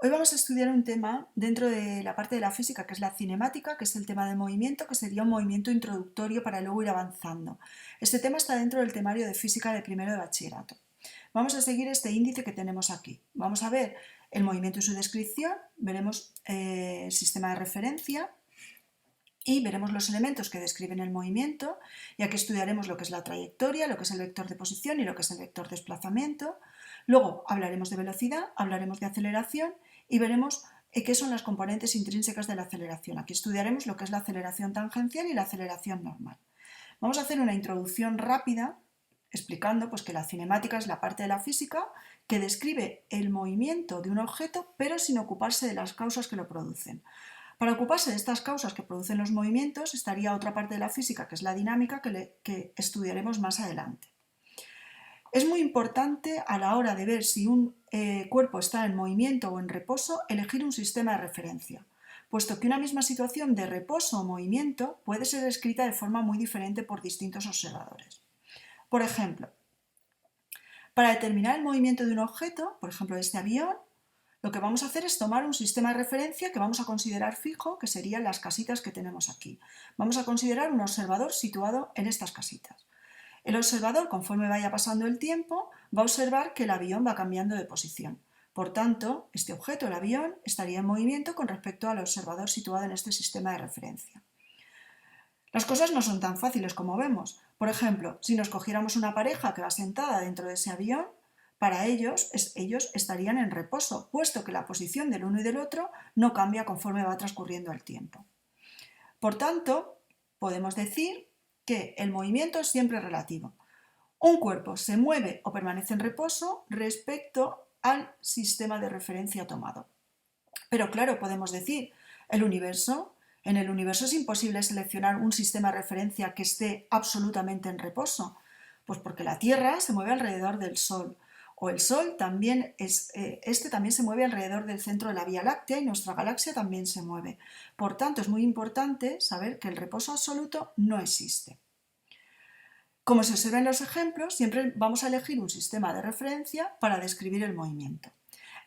Hoy vamos a estudiar un tema dentro de la parte de la física, que es la cinemática, que es el tema de movimiento, que sería un movimiento introductorio para luego ir avanzando. Este tema está dentro del temario de física de primero de bachillerato. Vamos a seguir este índice que tenemos aquí. Vamos a ver el movimiento y su descripción, veremos el sistema de referencia y veremos los elementos que describen el movimiento, y aquí estudiaremos lo que es la trayectoria, lo que es el vector de posición y lo que es el vector de desplazamiento. Luego hablaremos de velocidad, hablaremos de aceleración y veremos qué son las componentes intrínsecas de la aceleración. Aquí estudiaremos lo que es la aceleración tangencial y la aceleración normal. Vamos a hacer una introducción rápida explicando que la cinemática es la parte de la física que describe el movimiento de un objeto pero sin ocuparse de las causas que lo producen. Para ocuparse de estas causas que producen los movimientos estaría otra parte de la física, que es la dinámica, que estudiaremos más adelante. Es muy importante a la hora de ver si un cuerpo está en movimiento o en reposo, elegir un sistema de referencia, puesto que una misma situación de reposo o movimiento puede ser descrita de forma muy diferente por distintos observadores. Por ejemplo, para determinar el movimiento de un objeto, por ejemplo de este avión, lo que vamos a hacer es tomar un sistema de referencia que vamos a considerar fijo, que serían las casitas que tenemos aquí. Vamos a considerar un observador situado en estas casitas. El observador, conforme vaya pasando el tiempo, va a observar que el avión va cambiando de posición. Por tanto, este objeto, el avión, estaría en movimiento con respecto al observador situado en este sistema de referencia. Las cosas no son tan fáciles como vemos. Por ejemplo, si nos cogiéramos una pareja que va sentada dentro de ese avión, para ellos estarían en reposo, puesto que la posición del uno y del otro no cambia conforme va transcurriendo el tiempo. Por tanto, podemos decir que el movimiento es siempre relativo. Un cuerpo se mueve o permanece en reposo respecto al sistema de referencia tomado. Pero claro, podemos decir, en el universo es imposible seleccionar un sistema de referencia que esté absolutamente en reposo, pues porque la Tierra se mueve alrededor del Sol, o el Sol también también se mueve alrededor del centro de la Vía Láctea y nuestra galaxia también se mueve. Por tanto, es muy importante saber que el reposo absoluto no existe. Como se observa en los ejemplos, siempre vamos a elegir un sistema de referencia para describir el movimiento.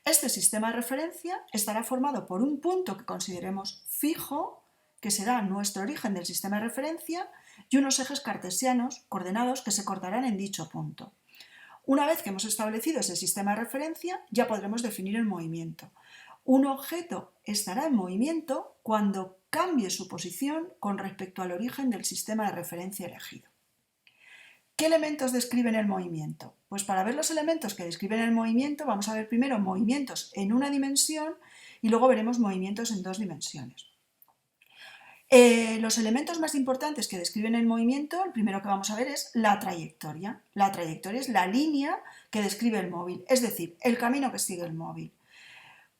Este sistema de referencia estará formado por un punto que consideremos fijo, que será nuestro origen del sistema de referencia, y unos ejes cartesianos coordenados que se cortarán en dicho punto. Una vez que hemos establecido ese sistema de referencia, ya podremos definir el movimiento. Un objeto estará en movimiento cuando cambie su posición con respecto al origen del sistema de referencia elegido. ¿Qué elementos describen el movimiento? Pues para ver los elementos que describen el movimiento vamos a ver primero movimientos en una dimensión y luego veremos movimientos en dos dimensiones. Los elementos más importantes que describen el movimiento, el primero que vamos a ver es la trayectoria. La trayectoria es la línea que describe el móvil, es decir, el camino que sigue el móvil.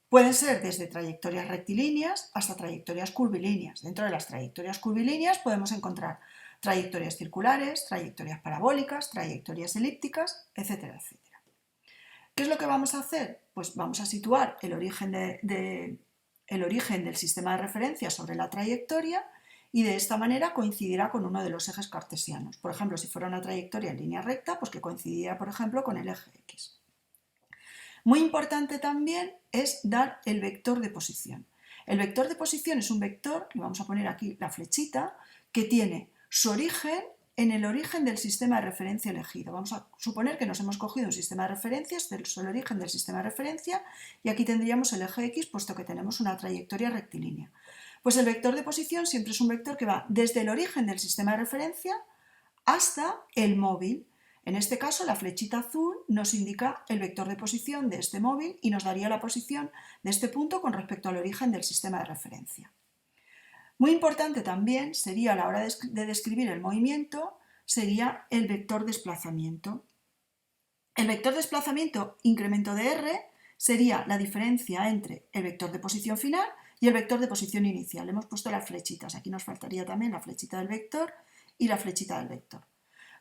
Pueden ser desde trayectorias rectilíneas hasta trayectorias curvilíneas. Dentro de las trayectorias curvilíneas podemos encontrar trayectorias circulares, trayectorias parabólicas, trayectorias elípticas, etcétera, etcétera. ¿Qué es lo que vamos a hacer? Pues vamos a situar el origen del sistema de referencia sobre la trayectoria y de esta manera coincidirá con uno de los ejes cartesianos. Por ejemplo, si fuera una trayectoria en línea recta, pues que coincidiría, por ejemplo, con el eje X. Muy importante también es dar el vector de posición. El vector de posición es un vector, le vamos a poner aquí la flechita, que tiene su origen en el origen del sistema de referencia elegido. Vamos a suponer que nos hemos cogido un sistema de referencia, este es el origen del sistema de referencia, y aquí tendríamos el eje X, puesto que tenemos una trayectoria rectilínea. Pues el vector de posición siempre es un vector que va desde el origen del sistema de referencia hasta el móvil. En este caso, la flechita azul nos indica el vector de posición de este móvil y nos daría la posición de este punto con respecto al origen del sistema de referencia. Muy importante también sería a la hora de describir el movimiento, sería el vector desplazamiento. El vector desplazamiento incremento de R sería la diferencia entre el vector de posición final y el vector de posición inicial. Hemos puesto las flechitas, aquí nos faltaría también la flechita del vector y la flechita del vector.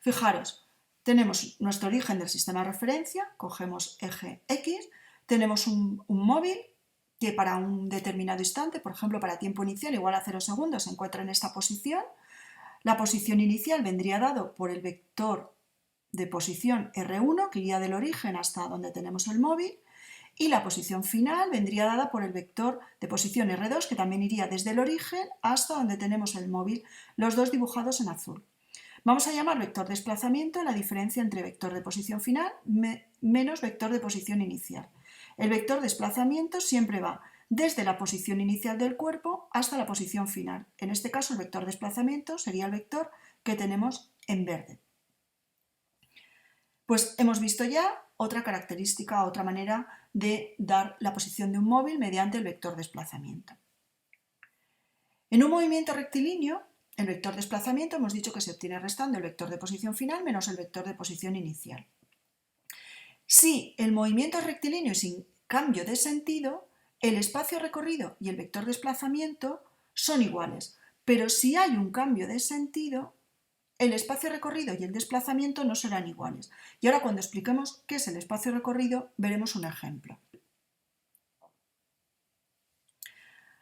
Fijaros, tenemos nuestro origen del sistema de referencia, cogemos eje X, tenemos un móvil que para un determinado instante, por ejemplo para tiempo inicial igual a 0 segundos, se encuentra en esta posición. La posición inicial vendría dado por el vector de posición R1, que iría del origen hasta donde tenemos el móvil, Y la posición final vendría dada por el vector de posición R2, que también iría desde el origen hasta donde tenemos el móvil, los dos dibujados en azul. Vamos a llamar vector desplazamiento la diferencia entre vector de posición final menos vector de posición inicial. El vector desplazamiento siempre va desde la posición inicial del cuerpo hasta la posición final. En este caso, el vector desplazamiento sería el vector que tenemos en verde. Pues hemos visto ya otra característica, otra manera de dar la posición de un móvil mediante el vector desplazamiento. En un movimiento rectilíneo, el vector desplazamiento hemos dicho que se obtiene restando el vector de posición final menos el vector de posición inicial. Si el movimiento es rectilíneo y sin cambio de sentido, el espacio recorrido y el vector desplazamiento son iguales, pero si hay un cambio de sentido, el espacio recorrido y el desplazamiento no serán iguales. Y ahora, cuando expliquemos qué es el espacio recorrido, veremos un ejemplo.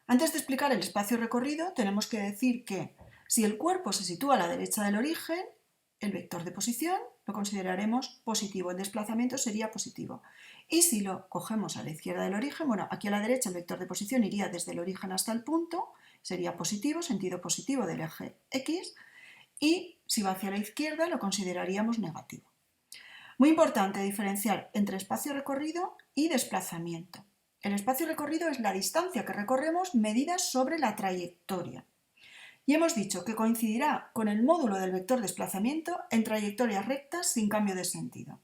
Antes de explicar el espacio recorrido, tenemos que decir que si el cuerpo se sitúa a la derecha del origen, el vector de posición lo consideraremos positivo, el desplazamiento sería positivo. Y si lo cogemos a la izquierda del origen, bueno, aquí a la derecha el vector de posición iría desde el origen hasta el punto, sería positivo, sentido positivo del eje X, y si va hacia la izquierda lo consideraríamos negativo. Muy importante diferenciar entre espacio recorrido y desplazamiento. El espacio recorrido es la distancia que recorremos medida sobre la trayectoria. Y hemos dicho que coincidirá con el módulo del vector desplazamiento en trayectorias rectas sin cambio de sentido.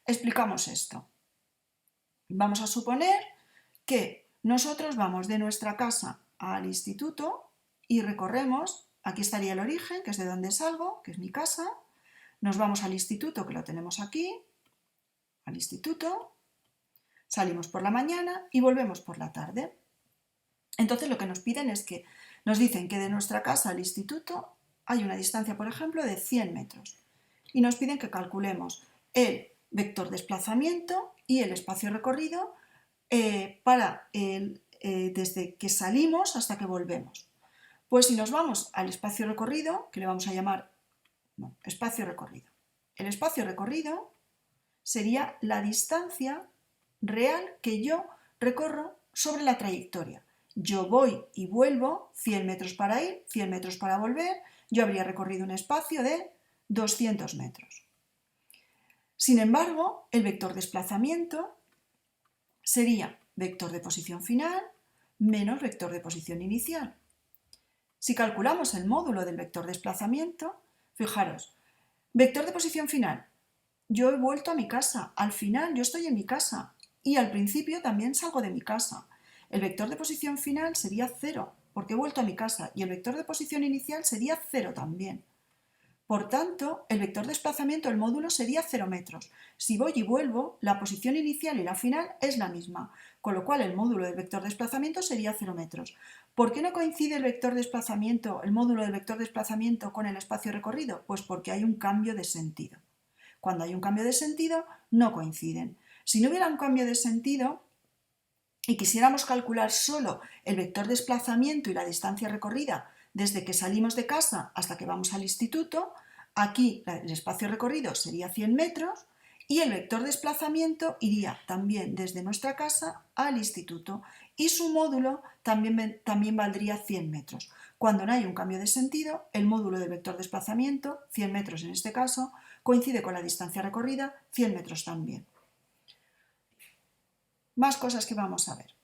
Explicamos esto. Vamos a suponer que nosotros vamos de nuestra casa al instituto y recorremos, aquí estaría el origen, que es de donde salgo, que es mi casa, nos vamos al instituto, que lo tenemos aquí, al instituto, salimos por la mañana y volvemos por la tarde. Entonces lo que nos piden es que nos dicen que de nuestra casa al instituto hay una distancia, por ejemplo, de 100 metros. Y nos piden que calculemos el vector desplazamiento y el espacio recorrido desde que salimos hasta que volvemos. Pues si nos vamos al espacio recorrido, que le vamos a llamar espacio recorrido. El espacio recorrido sería la distancia real que yo recorro sobre la trayectoria. Yo voy y vuelvo 100 metros para ir, 100 metros para volver, yo habría recorrido un espacio de 200 metros. Sin embargo, el vector desplazamiento sería vector de posición final menos vector de posición inicial. Si calculamos el módulo del vector desplazamiento, fijaros, vector de posición final, yo he vuelto a mi casa, al final yo estoy en mi casa y al principio también salgo de mi casa. El vector de posición final sería 0, porque he vuelto a mi casa, y el vector de posición inicial sería 0 también. Por tanto, el vector desplazamiento del módulo sería 0 metros. Si voy y vuelvo, la posición inicial y la final es la misma, con lo cual el módulo del vector desplazamiento sería 0 metros. ¿Por qué no coincide el vector desplazamiento, el módulo del vector desplazamiento con el espacio recorrido? Pues porque hay un cambio de sentido. Cuando hay un cambio de sentido, no coinciden. Si no hubiera un cambio de sentido y quisiéramos calcular solo el vector desplazamiento y la distancia recorrida desde que salimos de casa hasta que vamos al instituto, aquí el espacio recorrido sería 100 metros y el vector desplazamiento iría también desde nuestra casa al instituto y su módulo también valdría 100 metros. Cuando no hay un cambio de sentido, el módulo del vector desplazamiento, 100 metros en este caso, coincide con la distancia recorrida, 100 metros también. Más cosas que vamos a ver.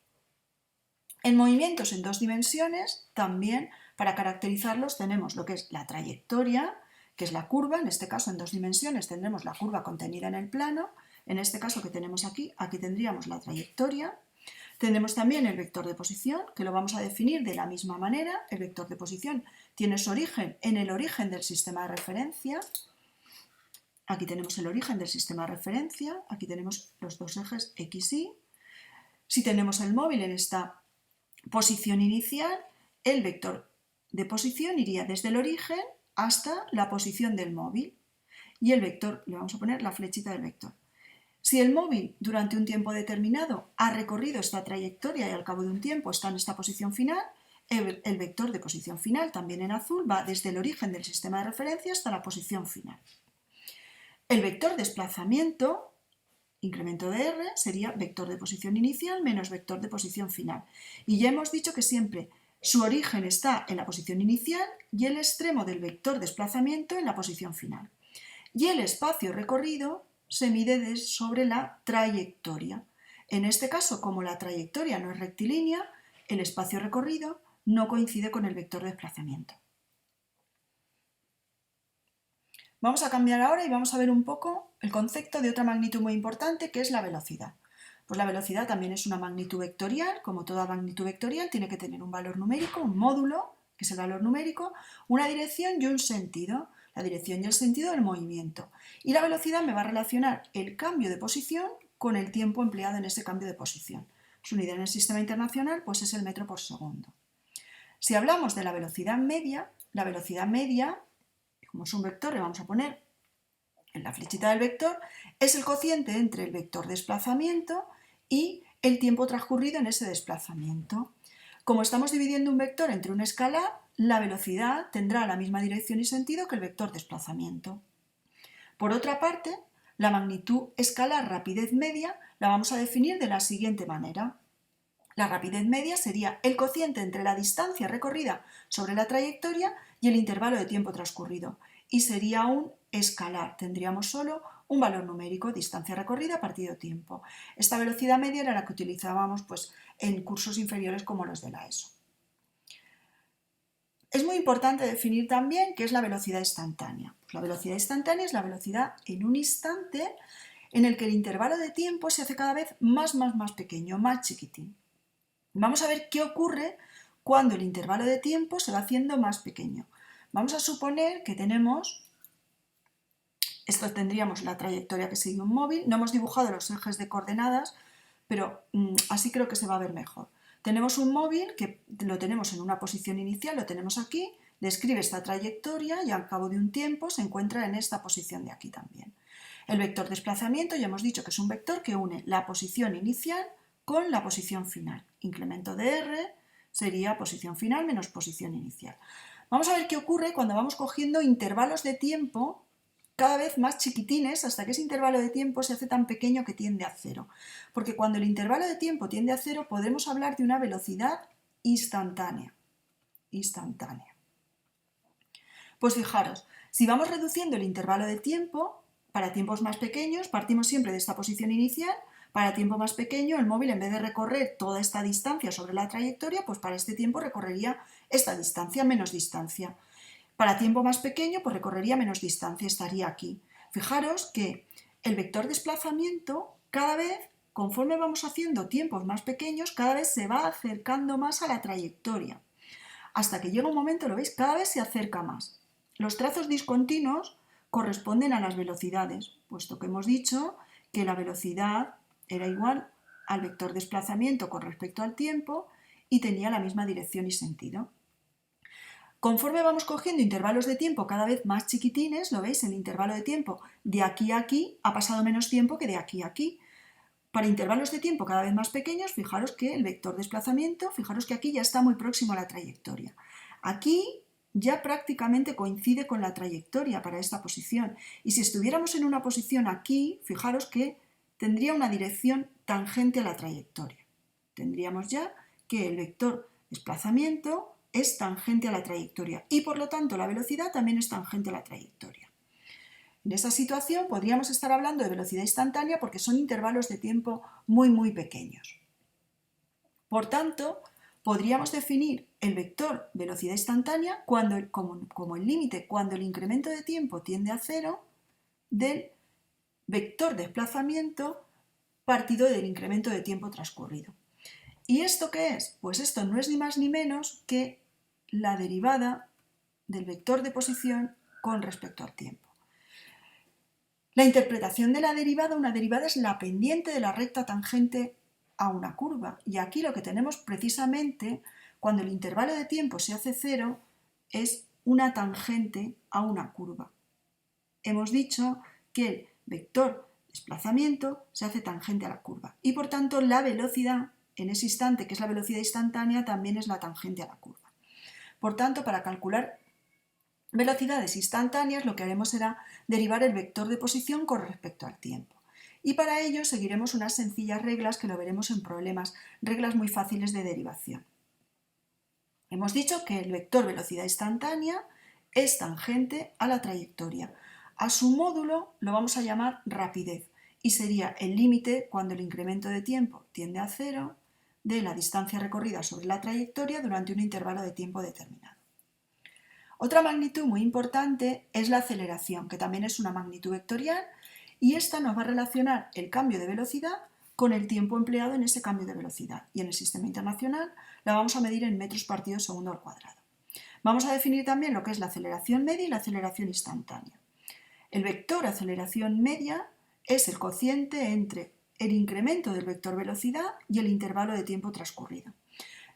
En movimientos en dos dimensiones, también para caracterizarlos tenemos lo que es la trayectoria, que es la curva, en este caso en dos dimensiones tendremos la curva contenida en el plano, en este caso que tenemos aquí tendríamos la trayectoria. Tendremos también el vector de posición, que lo vamos a definir de la misma manera. El vector de posición tiene su origen en el origen del sistema de referencia. Aquí tenemos el origen del sistema de referencia, aquí tenemos los dos ejes X, Y. Si tenemos el móvil en esta posición inicial, el vector de posición iría desde el origen hasta la posición del móvil y el vector, le vamos a poner la flechita del vector. Si el móvil durante un tiempo determinado ha recorrido esta trayectoria y al cabo de un tiempo está en esta posición final, el vector de posición final, también en azul, va desde el origen del sistema de referencia hasta la posición final. El vector desplazamiento Incremento de r sería vector de posición inicial menos vector de posición final. Y ya hemos dicho que siempre su origen está en la posición inicial y el extremo del vector desplazamiento en la posición final. Y el espacio recorrido se mide sobre la trayectoria. En este caso, como la trayectoria no es rectilínea, el espacio recorrido no coincide con el vector de desplazamiento. Vamos a cambiar ahora y vamos a ver un poco el concepto de otra magnitud muy importante, que es la velocidad. Pues la velocidad también es una magnitud vectorial. Como toda magnitud vectorial tiene que tener un valor numérico, un módulo, que es el valor numérico, una dirección y un sentido. La dirección y el sentido del movimiento. Y la velocidad me va a relacionar el cambio de posición con el tiempo empleado en ese cambio de posición. Su unidad en el sistema internacional pues es el metro por segundo. Si hablamos de la velocidad media, como es un vector, le vamos a poner en la flechita del vector, es el cociente entre el vector desplazamiento y el tiempo transcurrido en ese desplazamiento. Como estamos dividiendo un vector entre un escalar, la velocidad tendrá la misma dirección y sentido que el vector desplazamiento. Por otra parte, la magnitud escalar rapidez media la vamos a definir de la siguiente manera. La rapidez media sería el cociente entre la distancia recorrida sobre la trayectoria y el intervalo de tiempo transcurrido. Y sería un escalar. Tendríamos solo un valor numérico, distancia recorrida partido tiempo. Esta velocidad media era la que utilizábamos pues, en cursos inferiores como los de la ESO. Es muy importante definir también qué es la velocidad instantánea. Pues la velocidad instantánea es la velocidad en un instante en el que el intervalo de tiempo se hace cada vez más pequeño, más chiquitín. Vamos a ver qué ocurre cuando el intervalo de tiempo se va haciendo más pequeño. Vamos a suponer que tendríamos la trayectoria que sigue un móvil. No hemos dibujado los ejes de coordenadas, pero así creo que se va a ver mejor. Tenemos un móvil que lo tenemos en una posición inicial, lo tenemos aquí, describe esta trayectoria y al cabo de un tiempo se encuentra en esta posición de aquí también. El vector desplazamiento ya hemos dicho que es un vector que une la posición inicial con la posición final. Incremento de r sería posición final menos posición inicial. Vamos a ver qué ocurre cuando vamos cogiendo intervalos de tiempo cada vez más chiquitines hasta que ese intervalo de tiempo se hace tan pequeño que tiende a cero. Porque cuando el intervalo de tiempo tiende a cero podemos hablar de una velocidad instantánea. Pues fijaros, si vamos reduciendo el intervalo de tiempo, para tiempos más pequeños partimos siempre de esta posición inicial. Para tiempo más pequeño, el móvil en vez de recorrer toda esta distancia sobre la trayectoria, pues para este tiempo recorrería esta distancia, menos distancia. Para tiempo más pequeño, pues recorrería menos distancia, estaría aquí. Fijaros que el vector desplazamiento, cada vez, conforme vamos haciendo tiempos más pequeños, cada vez se va acercando más a la trayectoria. Hasta que llega un momento, lo veis, cada vez se acerca más. Los trazos discontinuos corresponden a las velocidades, puesto que hemos dicho que la velocidad era igual al vector desplazamiento con respecto al tiempo y tenía la misma dirección y sentido. Conforme vamos cogiendo intervalos de tiempo cada vez más chiquitines, lo veis, el intervalo de tiempo de aquí a aquí ha pasado menos tiempo que de aquí a aquí. Para intervalos de tiempo cada vez más pequeños, fijaros que el vector desplazamiento, fijaros que aquí ya está muy próximo a la trayectoria. Aquí ya prácticamente coincide con la trayectoria para esta posición. Y si estuviéramos en una posición aquí, fijaros que tendría una dirección tangente a la trayectoria. Tendríamos ya que el vector desplazamiento es tangente a la trayectoria y por lo tanto la velocidad también es tangente a la trayectoria. En esa situación podríamos estar hablando de velocidad instantánea porque son intervalos de tiempo muy pequeños. Por tanto, podríamos definir el vector velocidad instantánea como el límite cuando el incremento de tiempo tiende a cero del vector desplazamiento partido del incremento de tiempo transcurrido. ¿Y esto qué es? Pues esto no es ni más ni menos que la derivada del vector de posición con respecto al tiempo. La interpretación de la derivada, una derivada es la pendiente de la recta tangente a una curva. Y aquí lo que tenemos precisamente, cuando el intervalo de tiempo se hace cero, es una tangente a una curva. Hemos dicho que el vector desplazamiento se hace tangente a la curva y por tanto la velocidad en ese instante, que es la velocidad instantánea, también es la tangente a la curva. Por tanto, para calcular velocidades instantáneas lo que haremos será derivar el vector de posición con respecto al tiempo. Y para ello seguiremos unas sencillas reglas que lo veremos en problemas, reglas muy fáciles de derivación. Hemos dicho que el vector velocidad instantánea es tangente a la trayectoria. A su módulo lo vamos a llamar rapidez y sería el límite cuando el incremento de tiempo tiende a cero de la distancia recorrida sobre la trayectoria durante un intervalo de tiempo determinado. Otra magnitud muy importante es la aceleración, que también es una magnitud vectorial, y esta nos va a relacionar el cambio de velocidad con el tiempo empleado en ese cambio de velocidad. Y en el sistema internacional la vamos a medir en metros partido segundo al cuadrado. Vamos a definir también lo que es la aceleración media y la aceleración instantánea. El vector aceleración media es el cociente entre el incremento del vector velocidad y el intervalo de tiempo transcurrido.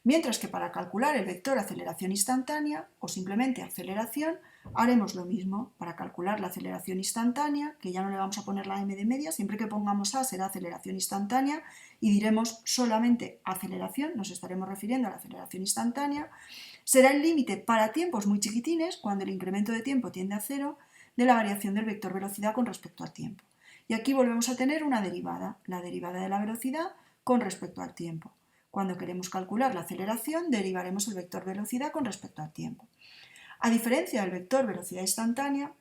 Mientras que para calcular el vector aceleración instantánea o simplemente aceleración, haremos lo mismo. Para calcular la aceleración instantánea, que ya no le vamos a poner la m de media, siempre que pongamos a será aceleración instantánea y diremos solamente aceleración, nos estaremos refiriendo a la aceleración instantánea, será el límite para tiempos muy chiquitines, cuando el incremento de tiempo tiende a cero, de la variación del vector velocidad con respecto al tiempo. Y aquí volvemos a tener una derivada, la derivada de la velocidad con respecto al tiempo. Cuando queremos calcular la aceleración, derivaremos el vector velocidad con respecto al tiempo. A diferencia del vector velocidad instantánea,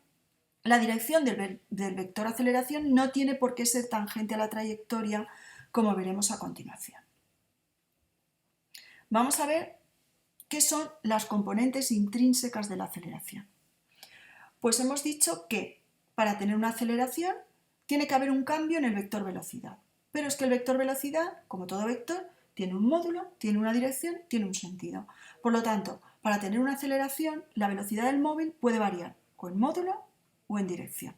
la dirección del vector aceleración no tiene por qué ser tangente a la trayectoria, como veremos a continuación. Vamos a ver qué son las componentes intrínsecas de la aceleración. Pues hemos dicho que para tener una aceleración tiene que haber un cambio en el vector velocidad. Pero es que el vector velocidad, como todo vector, tiene un módulo, tiene una dirección, tiene un sentido. Por lo tanto, para tener una aceleración, la velocidad del móvil puede variar o en módulo o en dirección.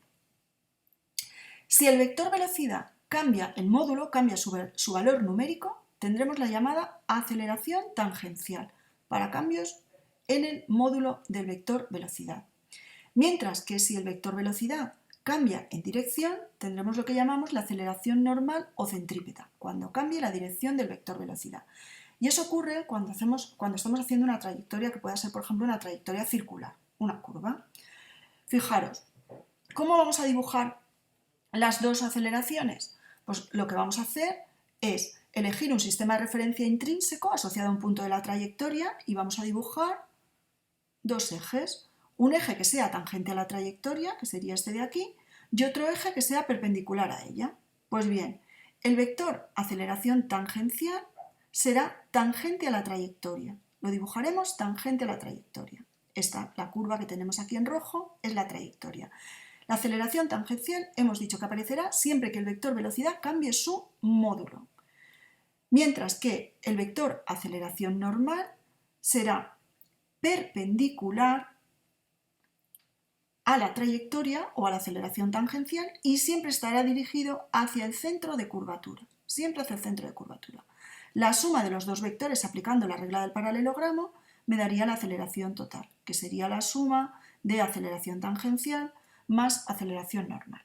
Si el vector velocidad cambia en módulo, cambia su valor numérico, tendremos la llamada aceleración tangencial para cambios en el módulo del vector velocidad. Mientras que si el vector velocidad cambia en dirección, tendremos lo que llamamos la aceleración normal o centrípeta, cuando cambie la dirección del vector velocidad. Y eso ocurre cuando estamos haciendo una trayectoria que pueda ser, por ejemplo, una trayectoria circular, una curva. Fijaros, ¿cómo vamos a dibujar las dos aceleraciones? Pues lo que vamos a hacer es elegir un sistema de referencia intrínseco asociado a un punto de la trayectoria y vamos a dibujar dos ejes. Un eje que sea tangente a la trayectoria, que sería este de aquí, y otro eje que sea perpendicular a ella. Pues bien, el vector aceleración tangencial será tangente a la trayectoria. Lo dibujaremos tangente a la trayectoria. La curva que tenemos aquí en rojo, es la trayectoria. La aceleración tangencial hemos dicho que aparecerá siempre que el vector velocidad cambie su módulo. Mientras que el vector aceleración normal será perpendicular a la trayectoria o a la aceleración tangencial y siempre estará dirigido hacia el centro de curvatura, siempre hacia el centro de curvatura. La suma de los dos vectores aplicando la regla del paralelogramo me daría la aceleración total, que sería la suma de aceleración tangencial más aceleración normal.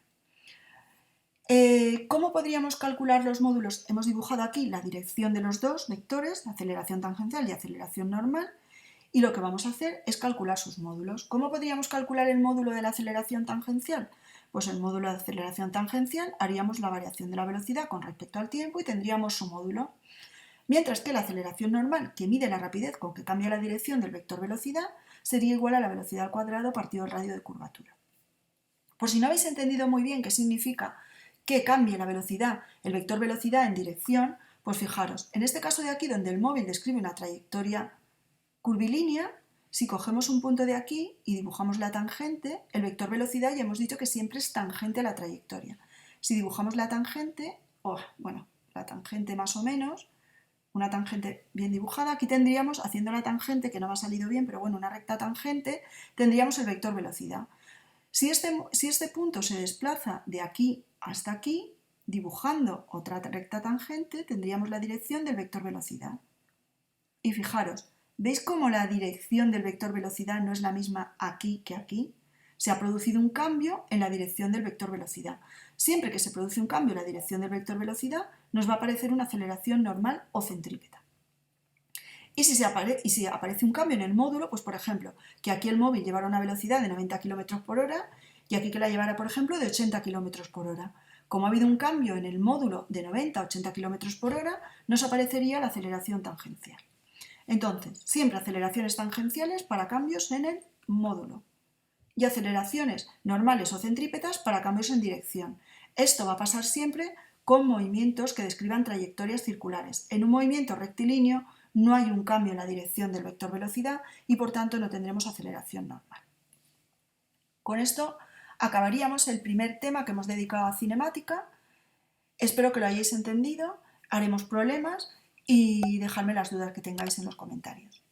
¿Cómo podríamos calcular los módulos? Hemos dibujado aquí la dirección de los dos vectores, aceleración tangencial y aceleración normal, y lo que vamos a hacer es calcular sus módulos. ¿Cómo podríamos calcular el módulo de la aceleración tangencial? Pues el módulo de aceleración tangencial haríamos la variación de la velocidad con respecto al tiempo y tendríamos su módulo. Mientras que la aceleración normal, que mide la rapidez con que cambia la dirección del vector velocidad, sería igual a la velocidad al cuadrado partido el radio de curvatura. Por si no habéis entendido muy bien qué significa que cambie la velocidad, el vector velocidad en dirección, pues fijaros, en este caso de aquí donde el móvil describe una trayectoria curvilínea, si cogemos un punto de aquí y dibujamos la tangente, el vector velocidad ya hemos dicho que siempre es tangente a la trayectoria. Si dibujamos la tangente, la tangente más o menos, una tangente bien dibujada, aquí tendríamos, haciendo la tangente, que no me ha salido bien, pero bueno, una recta tangente, tendríamos el vector velocidad. Si este punto se desplaza de aquí hasta aquí, dibujando otra recta tangente, tendríamos la dirección del vector velocidad. Y fijaros, ¿veis cómo la dirección del vector velocidad no es la misma aquí que aquí? Se ha producido un cambio en la dirección del vector velocidad. Siempre que se produce un cambio en la dirección del vector velocidad, nos va a aparecer una aceleración normal o centrípeta. Y si aparece un cambio en el módulo, pues por ejemplo, que aquí el móvil llevara una velocidad de 90 km por hora y aquí que la llevara, por ejemplo, de 80 km por hora. Como ha habido un cambio en el módulo de 90 a 80 km por hora, nos aparecería la aceleración tangencial. Entonces, siempre aceleraciones tangenciales para cambios en el módulo y aceleraciones normales o centrípetas para cambios en dirección. Esto va a pasar siempre con movimientos que describan trayectorias circulares. En un movimiento rectilíneo no hay un cambio en la dirección del vector velocidad y por tanto no tendremos aceleración normal. Con esto acabaríamos el primer tema que hemos dedicado a cinemática. Espero que lo hayáis entendido, haremos problemas y dejadme las dudas que tengáis en los comentarios.